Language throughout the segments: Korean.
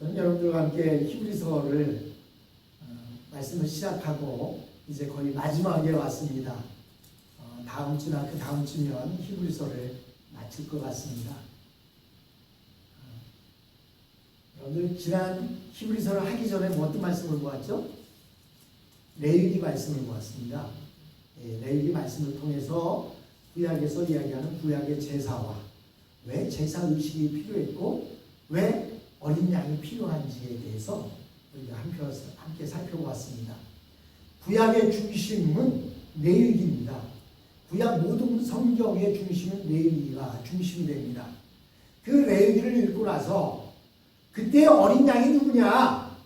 저는 여러분들과 함께 히브리서를 말씀을 시작하고 이제 거의 마지막에 왔습니다. 다음 주나 그 다음 주면 히브리서를 마칠 것 같습니다. 여러분들 지난 히브리서를 하기 전에 뭐 어떤 말씀을 보았죠? 레위기 말씀을 보았습니다. 레위기 말씀을 통해서 구약에서 이야기하는 구약의 제사와 왜 제사 의식이 필요했고 왜 어린 양이 필요한지에 대해서 우리가 함께 살펴보았습니다. 구약의 중심은 레위기입니다. 구약 모든 성경의 중심은 레위기가 중심이 됩니다. 그 레위기를 읽고 나서 그때 어린 양이 누구냐?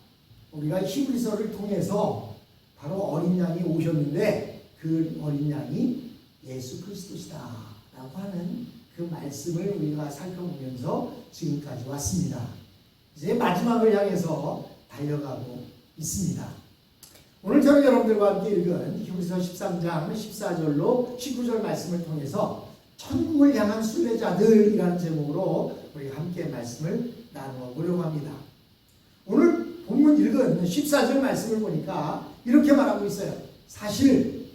우리가 히브리서를 통해서 바로 어린 양이 오셨는데 그 어린 양이 예수 그리스도시다 라고 하는 그 말씀을 우리가 살펴보면서 지금까지 왔습니다. 이제 마지막을 향해서 달려가고 있습니다. 오늘 저는 여러분들과 함께 읽은 히브리서 13장 14절로 19절 말씀을 통해서 천국을 향한 순례자들이라는 제목으로 우리가 함께 말씀을 나누어 보려고 합니다. 오늘 본문 읽은 14절 말씀을 보니까 이렇게 말하고 있어요. 사실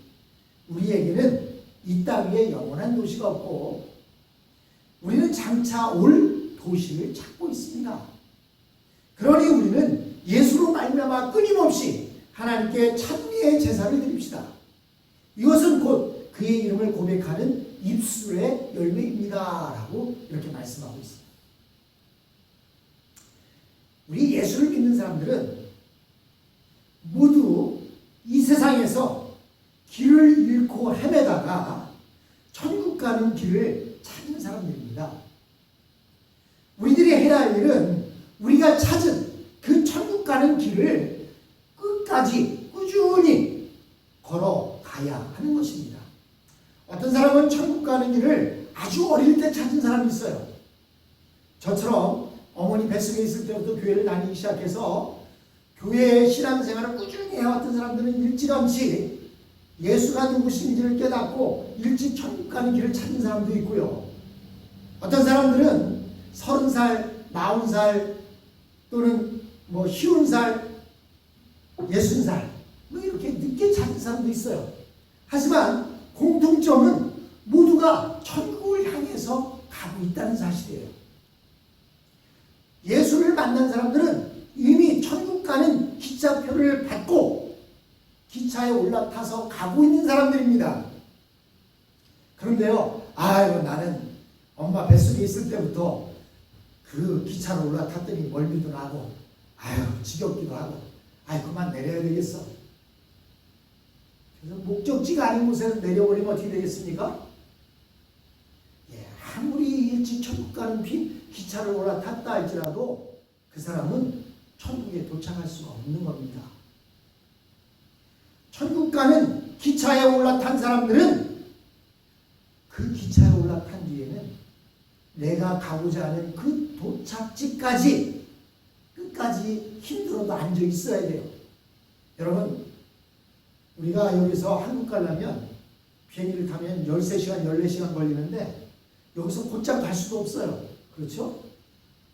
우리에게는 이 땅 위에 영원한 도시가 없고 우리는 장차 올 도시를 찾고 있습니다. 그러니 우리는 예수로 말미암아 끊임없이 하나님께 찬미의 제사를 드립시다. 이것은 곧 그의 이름을 고백하는 입술의 열매입니다. 라고 이렇게 말씀하고 있습니다. 우리 예수를 믿는 사람들은 모두 이 세상에서 길을 잃고 헤매다가 천국 가는 길을 찾는 사람들입니다. 우리들이 해야 할 일은 우리가 찾은 그 천국 가는 길을 끝까지 꾸준히 걸어가야 하는 것입니다. 어떤 사람은 천국 가는 길을 아주 어릴 때 찾은 사람이 있어요. 저처럼 어머니 뱃속에 있을 때부터 교회를 다니기 시작해서 교회의 신앙생활을 꾸준히 해왔던 사람들은 일찌감치 예수가 누구신지를 깨닫고 일찍 천국 가는 길을 찾는 사람도 있고요. 어떤 사람들은 30살, 40살 또는 50살, 60살 이렇게 늦게 찾는 사람도 있어요. 하지만 공통점은 모두가 천국을 향해서 가고 있다는 사실이에요. 예수를 만난 사람들은 이미 천국 가는 기차표를 받고 기차에 올라타서 가고 있는 사람들입니다. 그런데요, 나는 엄마 뱃속에 있을 때부터 그 기차로 올라탔더니 멀미도 나고 지겹기도 하고 그만 내려야 되겠어. 그래서 목적지가 아닌 곳에서 내려버리면 어떻게 되겠습니까? 아무리 일찍 천국 가는 기차를 올라탔다 할지라도 그 사람은 천국에 도착할 수가 없는 겁니다. 천국 가는 기차에 올라탄 사람들은 그 기차에 올라탄 뒤에는 내가 가고자 하는 그 도착지까지 끝까지 힘들어도 앉아 있어야 돼요. 여러분, 우리가 여기서 한국 가려면 비행기를 타면 13시간, 14시간 걸리는데 여기서 곧장 갈 수도 없어요. 그렇죠?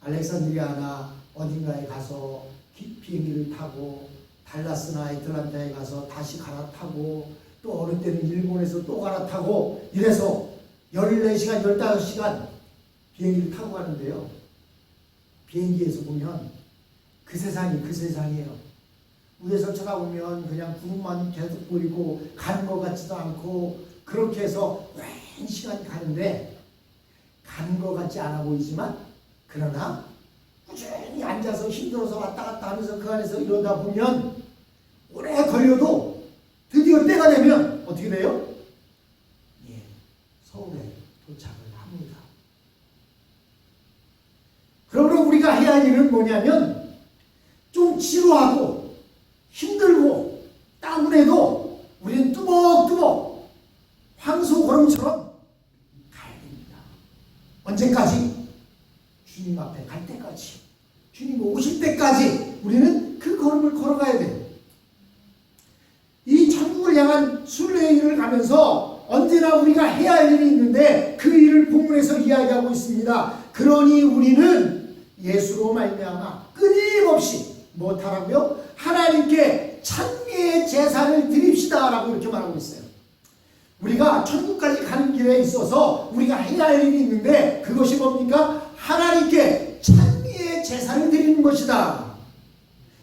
알렉산드리아나 어딘가에 가서 비행기를 타고 달라스나 애틀란타에 가서 다시 갈아타고 또 어느 때는 일본에서 또 갈아타고 이래서 14시간, 15시간 비행기를 타고 가는데요. 비행기에서 보면 그 세상이 그 세상이에요. 위에서 쳐다보면 그냥 구름만 계속 보이고 가는 것 같지도 않고 그렇게 해서 오랜 시간이 가는데 가는 것 같지 않아 보이지만 그러나 꾸준히 앉아서 힘들어서 왔다 갔다 하면서 그 안에서 이러다 보면 오래 걸려도 드디어 때가 되면 어떻게 돼요? 서울에 도착을 합니다. 그러므로 우리가 해야 할 일은 뭐냐면 좀 지루하고 힘들고 따분해도 우리는 뚜벅뚜벅 황소걸음처럼 가야 됩니다. 언제까지? 주님 앞에 갈 때까지, 주님 오실 때까지 우리는 그 걸음을 걸어가야 돼요. 이 천국을 향한 순례의 길을 가면서 언제나 우리가 해야 할 일이 있는데 그 일을 본문에서 이야기하고 있습니다. 그러니 우리는 예수로 말미암아 끊임없이 못하라고요? 하나님께 찬미의 제사를 드립시다 라고 이렇게 말하고 있어요. 우리가 천국까지 가는 길에 있어서 우리가 해야 할 일이 있는데 그것이 뭡니까? 하나님께 찬미의 제사를 드리는 것이다.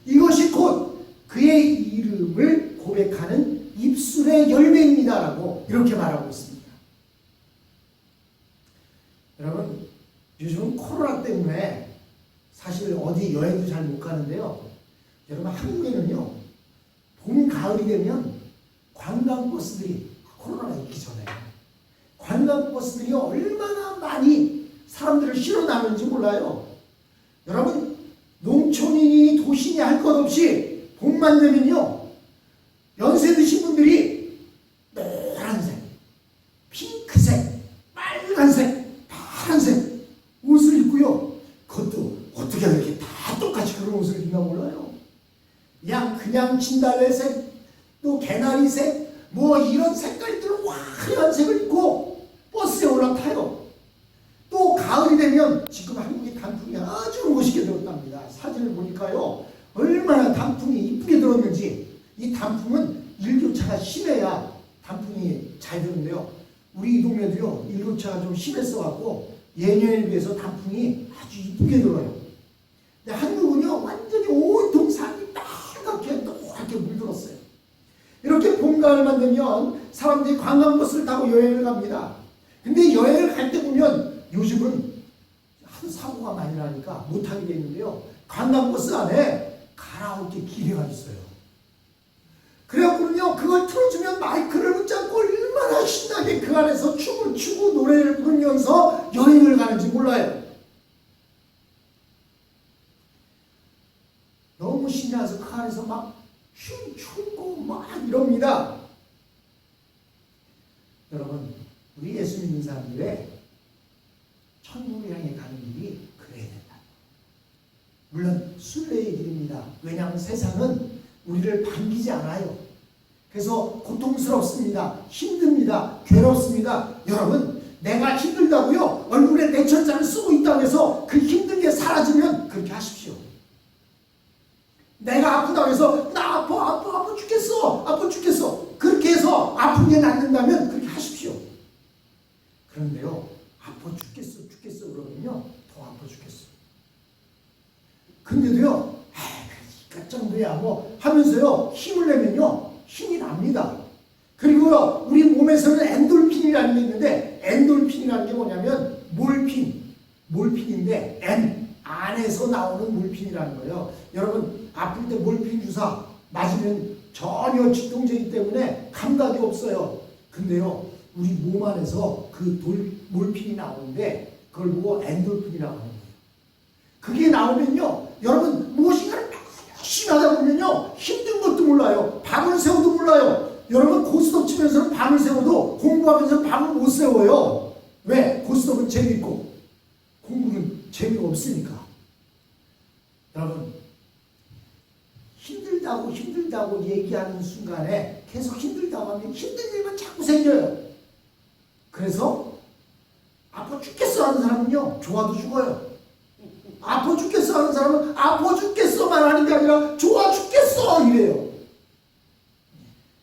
이것이 곧 그의 이름을 고백하는 입술의 열매입니다 라고 이렇게 말하고 있습니다. 여러분, 요즘 코로나 때문에 사실 어디 여행도 잘 못 가는데요. 여러분, 한국에는요, 봄, 가을이 되면 관광버스들이, 코로나가 있기 전에 관광버스들이 얼마나 많이 사람들을 실어 나르는지 몰라요. 여러분, 농촌이니 도시니 할 것 없이 봄만 되면요, 연세 드신 분들이 노란색, 핑크색, 빨간색, 파란색 옷을 입고요. 그것도 어떻게 이렇게 다 똑같이 그런 옷을 입나 몰라요. 그냥 진달래색, 또 개나리색, 뭐 이런 색깔들을 화려한 색을 입고 버스에 올라타요. 또 가을이 되면 지금 한국의 단풍이 아주 멋있게 들었답니다. 사진을 보니까요, 얼마나 단풍이 이쁘게 들었는지. 이 단풍은 일교차가 심해야 단풍이 잘 드는데요. 우리 이 동네도요, 일교차가 좀 심했어갖고 예년에 비해서 단풍이 아주 이쁘게 들어요. 근데 한국은요, 완전히 온통 산이 빨갛게 노랗게 물들었어요. 이렇게 봄, 가을만 되면 사람들이 관광버스를 타고 여행을 갑니다. 근데 여행을 갈 때 보면 요즘은 한 사고가 많이 나니까 못하게 돼 있는데요. 관광버스 안에 가라오케 기계가 있어요. 그래갖고는요, 그걸 틀어주면 마이크를 붙잡고 얼마나 신나게 그 안에서 춤을 추고 노래를 부르면서 여행을 가는지 몰라요. 너무 신나서 그 안에서 막 춤추고 막 이럽니다. 여러분, 우리 예수 믿는 사람들의 천국을 향해 가는 길이 그래야 된다. 물론 순례의 길입니다. 왜냐하면 세상은 우리를 반기지 않아요. 그래서 고통스럽습니다. 힘듭니다. 괴롭습니다. 여러분, 내가 힘들다고요, 얼굴에 내천장을 쓰고 있다고 해서 그 힘든 게 사라지면 그렇게 하십시오. 내가 아프다고 해서 나 아파 죽겠어 그렇게 해서 아픈 게 낫는다면 그렇게 하십시오. 그런데요, 아파 죽겠어 그러면요, 더 아파 죽겠어. 근데도요, 그 정도야 뭐 하면서요, 힘을 내면요, 힘이 납니다. 그리고요, 우리 몸에서는 엔돌핀이라는 게 있는데, 엔돌핀이라는 게 뭐냐면 몰핀인데 안에서 나오는 몰핀이라는 거예요. 여러분, 아플 때 몰핀 주사 맞으면 전혀 직동제이기 때문에 감각이 없어요. 근데요, 우리 몸 안에서 그 몰핀이 나오는데 그걸 보고 엔돌핀이라고 하는 거예요. 그게 나오면요, 여러분, 무엇인가를 열심히 하다 보면요, 힘든 것도 몰라요. 밤을 새워도 몰라요. 여러분, 고스톱 치면서는 밤을 새워도 공부하면서 밤을 못 새워요. 왜? 고스톱은 재미있고 공부는 재미가 없으니까. 여러분, 힘들다고 얘기하는 순간에 계속 힘들다고 하면 힘든 일만 자꾸 생겨요. 그래서 아파 죽겠어 하는 사람은요, 좋아도 죽어요. 아파 죽겠어 하는 사람은 아파 죽겠어만 하는 게 아니라 좋아 죽겠어 이래요.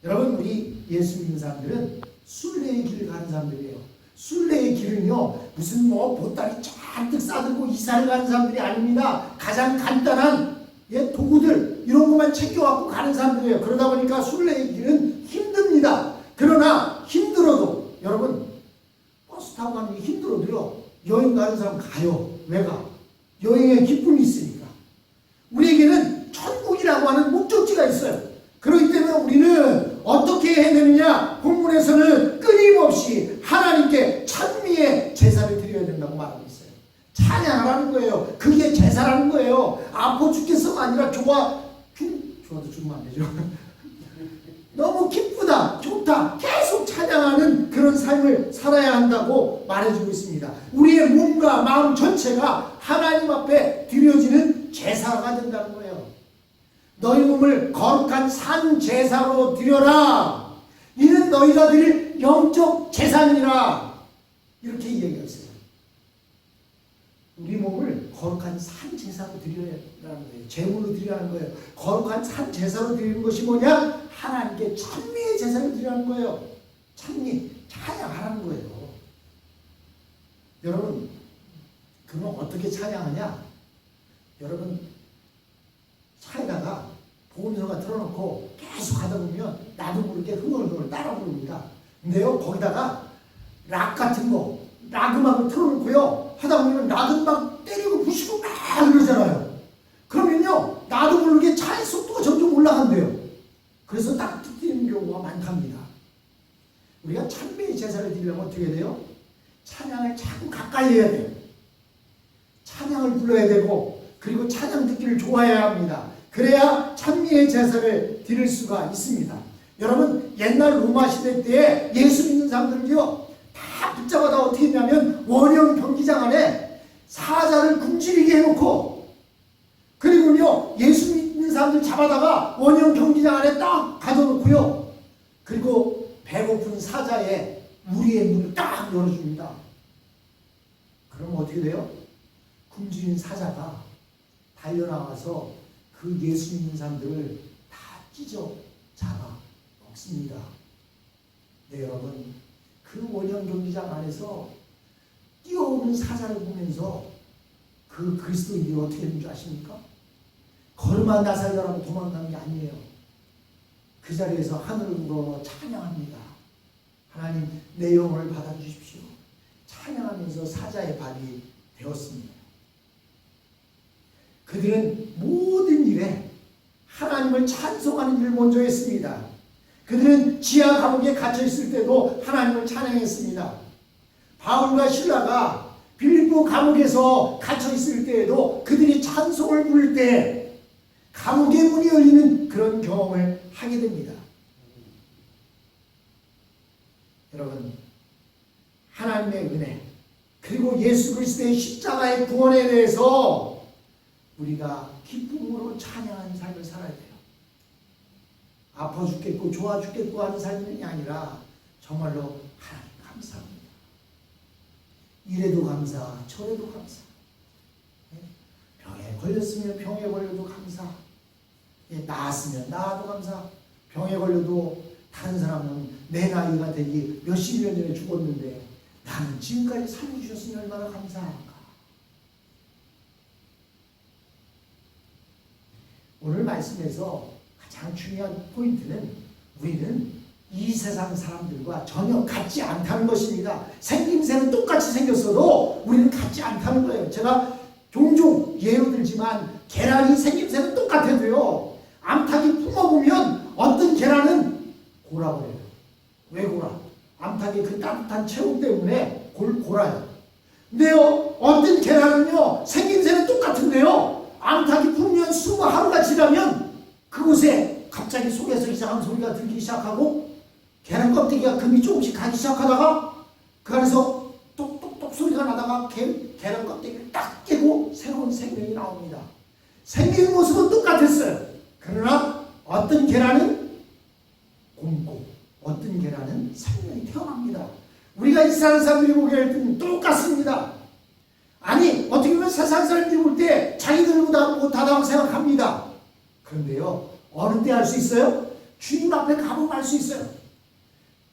여러분, 우리 예수 믿는 사람들은 순례의 길을 가는 사람들이에요. 순례의 길은요, 무슨 뭐 보따리 잔뜩 싸들고 이사를 가는 사람들이 아닙니다. 가장 간단한 도구들 이런 것만 챙겨갖고 가는 사람들이에요. 그러다 보니까 순례의 길은 힘듭니다. 그러나 힘들어도, 여러분, 버스 타고 가는 게 힘들어도요, 여행 가는 사람 가요. 왜 가? 여행에 기쁨이 있으니까. 우리에게는 천국이라고 하는 목적지가 있어요. 그렇기 때문에 우리는 어떻게 해야 되느냐? 본문에서는 끊임없이 하나님께 찬미의 제사를 드려야 된다고 말하고 있어요. 찬양하라는 거예요. 그게 제사라는 거예요. 아파 죽겠어가 아니라 좋아도 죽으면 안 되죠. 너무 기쁘다, 좋다, 계속 찬양하는 그런 삶을 살아야 한다고 말해주고 있습니다. 우리의 몸과 마음 전체가 하나님 앞에 드려지는 제사가 된다는 거예요. 너희 몸을 거룩한 산 제사로 드려라. 이는 너희가 드릴 영적 제사니라. 이렇게 얘기했어요. 우리 몸을 거룩한 산 제사로 드리라는 거예요. 제물로 드리라는 거예요. 거룩한 산 제사로 드리는 것이 뭐냐? 하나님께 찬미의 제사를 드리라는 거예요. 찬미, 찬양하라는 거예요. 여러분, 그러면 어떻게 찬양하냐? 여러분, 차에다가 보험료가 틀어놓고 계속 가다 보면 나도 모르게 흥얼흥얼 따라 부릅니다. 근데요, 거기다가 락 같은 거, 락 음악을 틀어놓고요, 하다 보면 락 음악 때리고 부시고 막 그러잖아요. 그러면요, 나도 모르게 차의 속도가 점점 올라간대요. 그래서 딱 뛰는 경우가 많답니다. 우리가 찬미의 제사를 드리려면 어떻게 돼요? 찬양을 자꾸 가까이 해야 돼요. 찬양을 불러야 되고, 그리고 찬양 듣기를 좋아해야 합니다. 그래야 찬미의 제사를 드릴 수가 있습니다. 여러분, 옛날 로마 시대 때에 예수 믿는 사람들은요, 다 붙잡아다 어떻게 했냐면 원형 경기장 안에 사자를 굶주리게 해놓고, 그리고요 예수 믿는 사람들 잡아다가 원형 경기장 안에 딱 가둬놓고요, 그리고 배고픈 사자에 우리의 문을 딱 열어줍니다. 그럼 어떻게 돼요? 굶주린 사자가 달려나와서 그 예수 믿는 사람들을 다 찢어 잡아 먹습니다. 네, 여러분, 그 원형 경기장 안에서 뛰어오는 사자를 보면서 그 그리스도인들이 어떻게 되는 줄 아십니까? 걸음아 나 살려라고 도망간 게 아니에요. 그 자리에서 하늘로 찬양합니다. 하나님, 내 영혼을 받아주십시오. 찬양하면서 사자의 발이 되었습니다. 그들은 모든 일에 하나님을 찬송하는 일을 먼저 했습니다. 그들은 지하 감옥에 갇혀 있을 때도 하나님을 찬양했습니다. 바울과 실라가 빌립보 감옥에서 갇혀 있을 때에도 그들이 찬송을 부를 때 감옥의 문이 열리는 그런 경험을 하게 됩니다. 여러분, 하나님의 은혜 그리고 예수 그리스도의 십자가의 구원에 대해서 우리가 기쁨으로 찬양하는 삶을 살아야 돼요. 아파 죽겠고 좋아 죽겠고 하는 삶이 아니라 정말로 하나님 감사합니다. 이래도 감사, 저래도 감사. 병에 걸렸으면 병에 걸려도 감사. 나았으면 나아도 감사. 병에 걸려도 다른 사람은 내 나이가 되기 몇십 년 전에 죽었는데 나는 지금까지 살려주셨으니 얼마나 감사한가. 오늘 말씀에서 가장 중요한 포인트는 우리는 이 세상 사람들과 전혀 같지 않다는 것입니다. 생김새는 똑같이 생겼어도 우리는 같지 않다는 거예요. 제가 종종 예로 들지만 계란이 생김새는 똑같아도요, 암탉이 품어보면 어떤 계란은 골아버려요. 왜 골아? 암탉의 그 따뜻한 체온 때문에 골아요. 근데요, 어떤 계란은요, 생김새는 똑같은데요, 암탉이 품으면 수고 하루가 지나면 그곳에 갑자기 속에서 이상한 소리가 들기 시작하고 계란 껍데기가 금이 조금씩 가기 시작하다가 그 안에서 똑똑똑 소리가 나다가 계란 껍데기를 딱 깨고 새로운 생명이 나옵니다. 생긴 모습은 똑같았어요. 그러나 어떤 계란은 곰고 어떤 계란은 생명이 태어납니다. 우리가 이 세상 사람들이 보게 할 때는 똑같습니다. 아니, 어떻게 보면 세상 사람들이 볼 때 자기들보다 못하다고 생각합니다. 그런데요, 어느 때 알 수 있어요? 주님 앞에 가보면 알 수 있어요.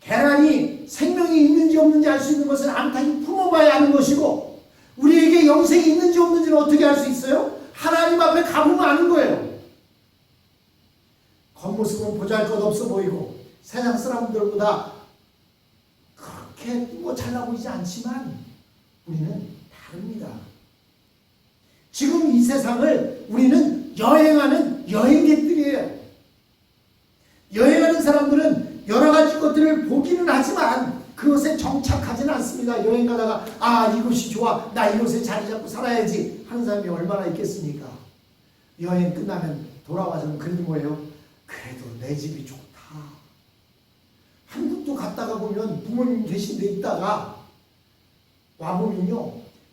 계란이 생명이 있는지 없는지 알 수 있는 것은 암탉이 품어봐야 하는 것이고, 우리에게 영생이 있는지 없는지는 어떻게 알 수 있어요? 하나님 앞에 가보면 아는 거예요. 겉모습은 보잘것없어 보이고 세상 사람들보다 그렇게 잘나 보이지 않지만 우리는 다릅니다. 지금 이 세상을 우리는 여행하는 여행객들이에요. 여행하는 사람들은 여러 가지 것들을 보기는 하지만 그것에 정착하지는 않습니다. 여행 가다가 이곳이 좋아, 나 이곳에 자리 잡고 살아야지 하는 사람이 얼마나 있겠습니까? 여행 끝나면 돌아와서는 그래도 뭐예요? 그래도 내 집이 좋다. 한국도 갔다가 보면 부모님 계신 데 있다가 와보면요,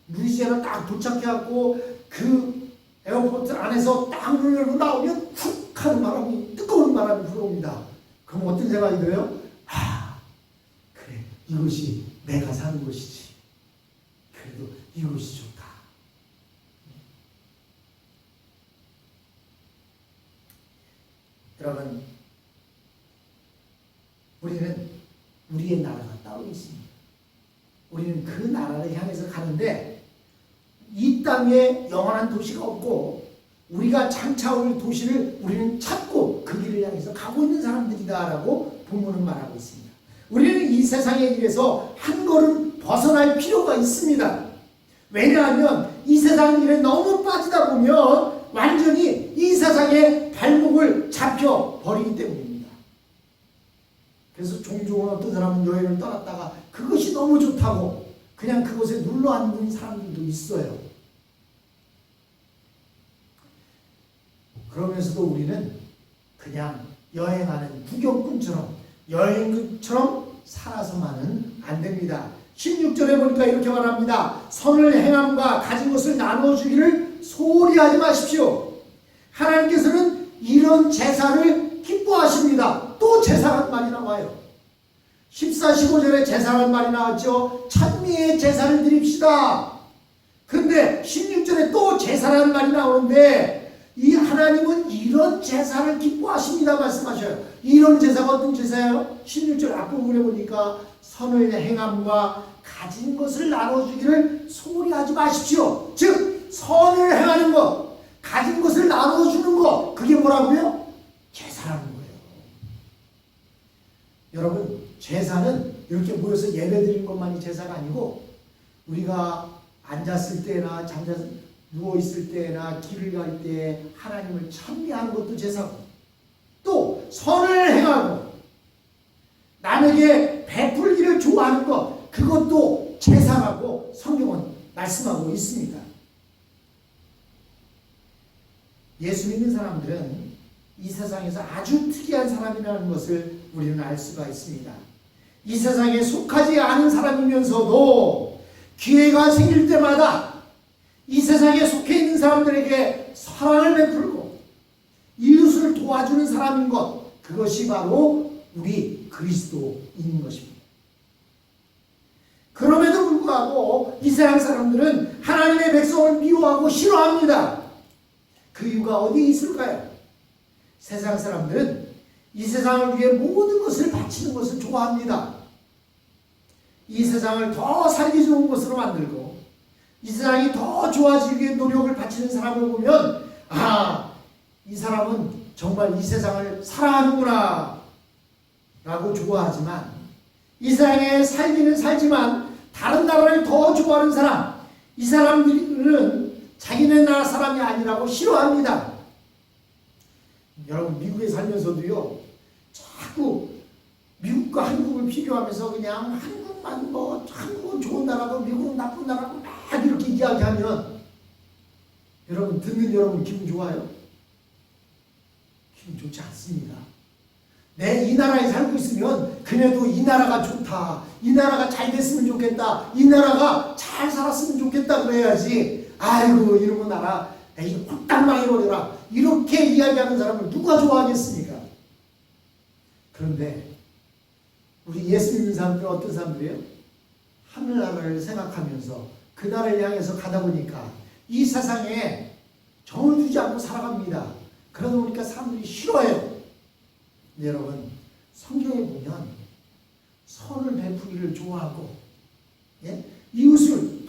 루이지애나 딱 도착해갖고 그 에어포트 안에서 딱 문을 열고 나오면 훅 하는 바람이, 뜨거운 바람이 불어옵니다. 그럼 어떤 생각이 들어요? 그래, 이곳이 내가 사는 곳이지. 그래도 이곳이 좋다. 여러분, 우리는 우리의 나라가 따로 있습니다. 우리는 그 나라를 향해서 가는데 이 땅에 영원한 도시가 없고 우리가 장차올 도시를 우리는 찾고 그 길을 향해서 가고 있는 사람들이다라고 본문은 말하고 있습니다. 우리는 이 세상의 길에서 한 걸음 벗어날 필요가 있습니다. 왜냐하면 이 세상 일에 너무 빠지다 보면 완전히 이 세상에 발목을 잡혀 버리기 때문입니다. 그래서 종종 어떤 사람은 여행을 떠났다가 그것이 너무 좋다고 그냥 그곳에 눌러 앉는 사람들도 있어요. 그러면서도 우리는 그냥 여행하는 구경꾼처럼 여행꾼처럼 살아서만은 안 됩니다. 16절에 보니까 이렇게 말합니다. 선을 행함과 가진 것을 나눠주기를 소홀히 하지 마십시오. 하나님께서는 이런 제사를 기뻐하십니다. 또 제사란 말이 나와요. 14, 15절에 제사란 말이 나왔죠. 찬미의 제사를 드립시다. 근데 16절에 또 제사란 말이 나오는데 이 하나님은 이런 제사를 기뻐하십니다 말씀하셔요. 이런 제사가 어떤 제사예요? 16절 앞부분에 보니까 선을 행함과 가진 것을 나눠주기를 소홀히 하지 마십시오. 즉 선을 행하는 것, 가진 것을 나눠주는 것, 그게 뭐라고요? 제사라는 거예요. 여러분, 제사는 이렇게 모여서 예배드리는 것만이 제사가 아니고 우리가 앉았을 때나 누워있을 때나 길을 갈 때 하나님을 찬미하는 것도 제사고 또 선을 행하고 남에게 베풀기를 좋아하는 것, 그것도 제사라고 성경은 말씀하고 있습니다. 예수 믿는 사람들은 이 세상에서 아주 특이한 사람이라는 것을 우리는 알 수가 있습니다. 이 세상에 속하지 않은 사람이면서도 기회가 생길 때마다 이 세상에 속해 있는 사람들에게 사랑을 베풀고 이웃을 도와주는 사람인 것, 그것이 바로 우리 그리스도인 것입니다. 그럼에도 불구하고 이 세상 사람들은 하나님의 백성을 미워하고 싫어합니다. 그 이유가 어디에 있을까요? 세상 사람들은 이 세상을 위해 모든 것을 바치는 것을 좋아합니다. 이 세상을 더 살기 좋은 곳으로 만들고 이 세상이 더 좋아지기 위해 노력을 바치는 사람을 보면 이 사람은 정말 이 세상을 사랑하는구나 라고 좋아하지만 이 세상에 살기는 살지만 다른 나라를 더 좋아하는 사람, 이 사람들은 자기네 나라 사람이 아니라고 싫어합니다. 여러분, 미국에 살면서도요, 자꾸 미국과 한국을 비교하면서 그냥 한국만 한국은 좋은 나라고 미국은 나쁜 나라고 막 이렇게 이야기하면 여러분, 듣는 여러분 기분 좋아요? 기분 좋지 않습니다. 내 이 나라에 살고 있으면 그래도 이 나라가 좋다, 이 나라가 잘 됐으면 좋겠다, 이 나라가 잘 살았으면 좋겠다 그래야지, 아이고 이러고 나라 에이 홀딱 망해버려라 이렇게 이야기하는 사람을 누가 좋아하겠습니까? 그런데 우리 예수 믿는 사람들은 어떤 사람들이에요? 하늘나라를 생각하면서 그 나라를 향해서 가다 보니까 이 세상에 정을 두지 않고 살아갑니다. 그러다 보니까 사람들이 싫어해요. 여러분, 성경에 보면 선을 베푸기를 좋아하고 이웃을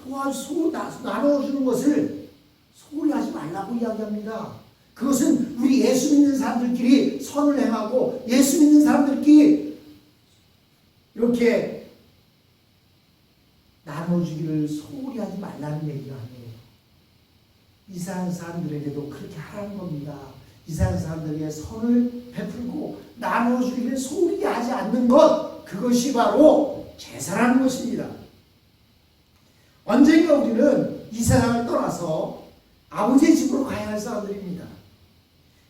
나눠주는 것을 소홀히 하지 말라고 이야기합니다. 그것은 우리 예수 믿는 사람들끼리 선을 행하고 예수 믿는 사람들끼리 이렇게 나눠주기를 소홀히 하지 말라는 얘기가 아니에요. 이상한 사람들에게도 그렇게 하라는 겁니다. 이상한 사람들에게 선을 베풀고 나눠주기를 소홀히 하지 않는 것, 그것이 바로 제사라는 것입니다. 언젠가 우리는 이 세상을 떠나서 아버지의 집으로 가야 할 사람들입니다.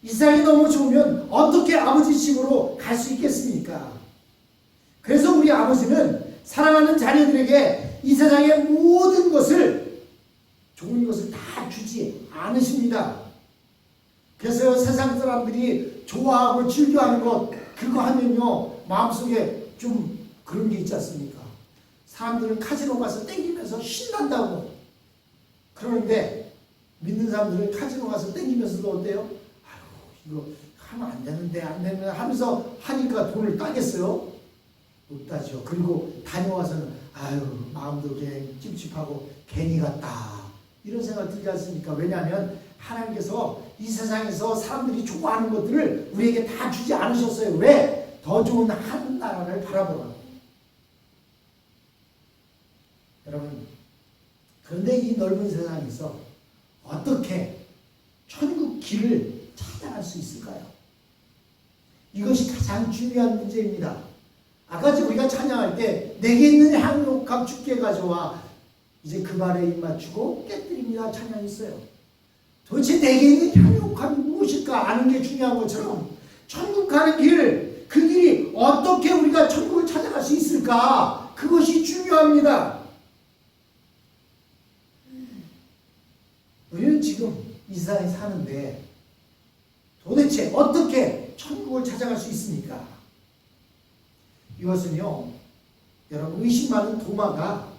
이 세상이 너무 좋으면 어떻게 아버지 집으로 갈 수 있겠습니까? 그래서 우리 아버지는 사랑하는 자녀들에게 이 세상의 모든 것을, 좋은 것을 다 주지 않으십니다. 그래서 세상 사람들이 좋아하고 즐겨하는 것, 그거 하면요 마음속에 좀 그런 게 있지 않습니까? 사람들은 카지노 가서 땡기면서 신난다고 그러는데 믿는 사람들은 카지노 가서 땡기면서도 어때요? 아유, 이거 하면 안 되는데 하면서 하니까 돈을 따겠어요? 못 따죠. 그리고 다녀와서는 아유 마음도 그냥 찝찝하고 괜히 갔다 이런 생각 들지 않습니까? 왜냐하면 하나님께서 이 세상에서 사람들이 좋아하는 것들을 우리에게 다 주지 않으셨어요. 왜? 더 좋은 하늘 나라를 바라보라고. 여러분, 그런데 이 넓은 세상에서 어떻게 천국 길을 찾아갈 수 있을까요? 이것이 가장 중요한 문제입니다. 아까 우리가 찬양할 때 내게 있는 향료값 주께 가져와 이제 그 말에 입 맞추고 깨뜨립니다 찬양했어요. 도대체 내게 있는 향료값이 무엇일까 아는 게 중요한 것처럼 천국 가는 길, 그 길이 어떻게 우리가 천국을 찾아갈 수 있을까? 그것이 중요합니다. 우리는 지금 이 세상에 사는데 도대체 어떻게 천국을 찾아갈 수 있습니까? 이것은요, 여러분 의심 많은 도마가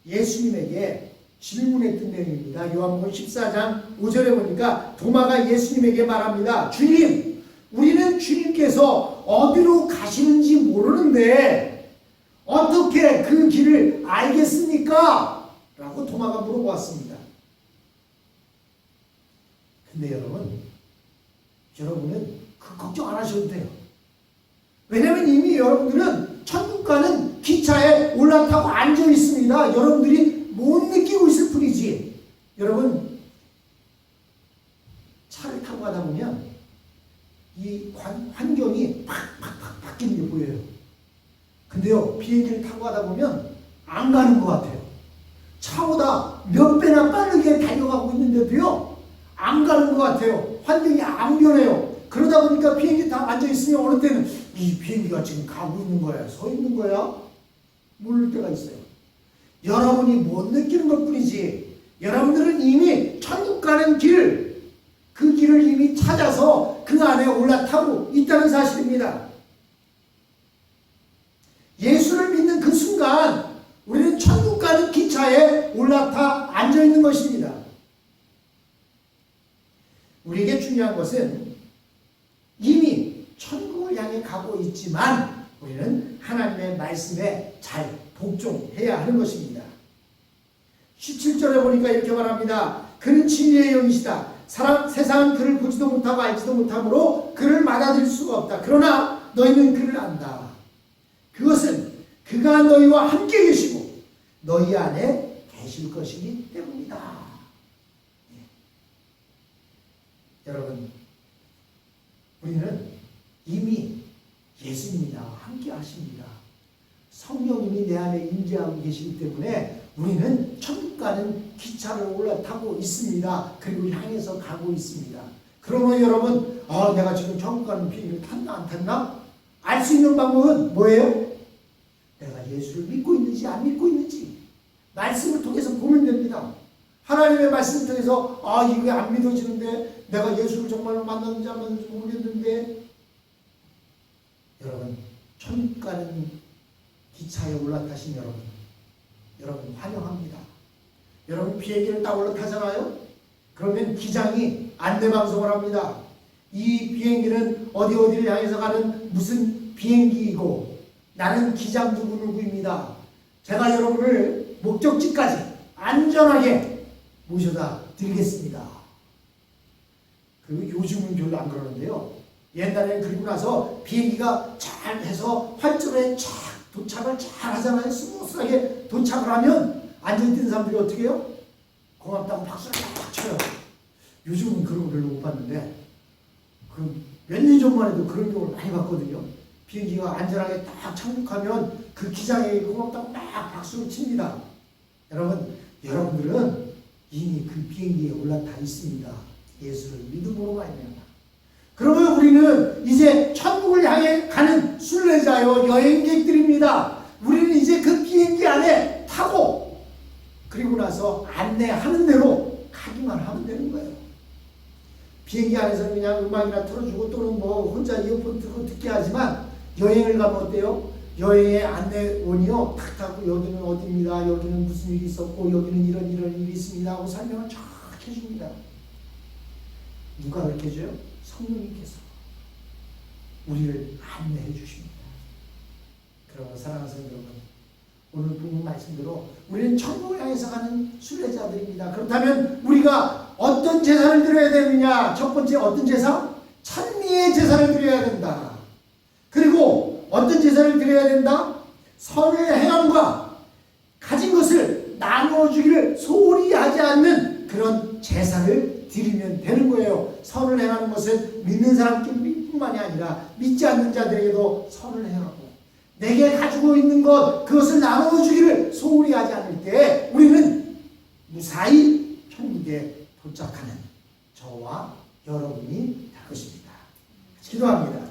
예수님에게 질문했던 내용입니다. 요한복음 14장 5절에 보니까 도마가 예수님에게 말합니다. 주님, 우리는 주님께서 어디로 가시는지 모르는데 어떻게 그 길을 알겠습니까? 라고 도마가 물어보았습니다. 근데 여러분은 그 걱정 안 하셔도 돼요. 왜냐하면 이미 여러분들은 천국 가는 기차에 올라타고 앉아 있습니다. 여러분들이 못 느끼고 있을 뿐이지. 여러분, 차를 타고 가다 보면 이 환경이 팍팍팍 바뀌는 게 보여요. 근데요, 비행기를 타고 가다 보면 안 가는 것 같아요. 차보다 몇 배나 빠르게 달려가고 있는데도요, 안 가는 것 같아요. 환경이 안 변해요. 그러다 보니까 비행기 다 앉아있으면 어느 때는 이 비행기가 지금 가고 있는 거야? 서 있는 거야? 모를 때가 있어요. 여러분이 못 느끼는 것 뿐이지 여러분들은 이미 천국 가는 길, 그 길을 이미 찾아서 그 안에 올라타고 있다는 사실입니다. 예수를 믿는 그 순간 우리는 천국 가는 기차에 올라타 앉아있는 것입니다. 우리에게 중요한 것은 이미 천국을 향해 가고 있지만 우리는 하나님의 말씀에 잘 복종해야 하는 것입니다. 17절에 보니까 이렇게 말합니다. 그는 진리의 영이시다. 세상은 그를 보지도 못하고 알지도 못하므로 그를 받아들일 수가 없다. 그러나 너희는 그를 안다. 그것은 그가 너희와 함께 계시고 너희 안에 계실 것이기 때문이다. 여러분, 우리는 이미 예수님이 나와 함께 하십니다. 성령님이 내 안에 임재하고 계시기 때문에 우리는 천국 가는 기차를 올라타고 있습니다. 그리고 향해서 가고 있습니다. 그러면 여러분, 내가 지금 천국 가는 비행기를 탔나 안 탔나? 알 수 있는 방법은 뭐예요? 내가 예수를 믿고 있는지 안 믿고 있는지 말씀을 통해서 보면 됩니다. 하나님의 말씀을 통해서 이게 안 믿어지는데 내가 예수를 정말로 만났는지 안 만났는지 모르겠는데 여러분, 천국 가는 기차에 올라타신 여러분 환영합니다. 여러분 비행기를 딱 올라타잖아요. 그러면 기장이 안내방송을 합니다. 이 비행기는 어디를 향해서 가는 무슨 비행기이고 나는 기장 누구누구입니다. 제가 여러분을 목적지까지 안전하게 모셔다 드리겠습니다. 그리고 요즘은 별로 안 그러는데요. 옛날에는 그리고 나서 비행기가 잘 해서 활주로에 도착을 잘 하잖아요. 스무스하게 도착을 하면 앉아있던 사람들이 어떻게 해요? 고맙다고 박수를 딱 쳐요. 요즘은 그런 거 별로 못 봤는데 몇 년 전만 해도 그런 경우를 많이 봤거든요. 비행기가 안전하게 딱 착륙하면 그 기장에게 고맙다고 딱 박수를 칩니다. 여러분들은 이미 그 비행기에 올라타 있습니다. 예수를 믿음으로 말미암아. 그러면 우리는 이제 천국을 향해 가는 순례자요 여행객들입니다. 우리는 이제 그 비행기 안에 타고 그리고 나서 안내하는 대로 가기만 하면 되는 거예요. 비행기 안에서 그냥 음악이나 틀어주고 또는 뭐 혼자 이어폰 듣고 듣게 하지만 여행을 가면 어때요? 여행의 안내원이요 탁 타고 여기는 어디입니다. 여기는 무슨 일이 있었고 여기는 이런 일이 있습니다 하고 설명을 쫙 해줍니다. 누가 그렇게 해줘요? 성령님께서. 우리를 안내해 주십니다. 그러나 사랑하는 성도 여러분, 오늘 본문 말씀대로 우리는 천국을 향해서 가는 순례자들입니다. 그렇다면 우리가 어떤 제사를 드려야 되느냐? 첫 번째 어떤 제사? 찬미의 제사를 드려야 된다. 그리고 어떤 제사를 드려야 된다? 선을 행함과 가진 것을 나누어주기를 소홀히 하지 않는 그런 제사를 드리면 되는 거예요. 선을 행하는 것은 믿는 사람뿐만이 아니라 믿지 않는 자들에게도 선을 행하고 내게 가지고 있는 것 그것을 나누어주기를 소홀히 하지 않을 때 우리는 무사히 천국에 도착하는 저와 여러분이 될 것입니다. 기도합니다.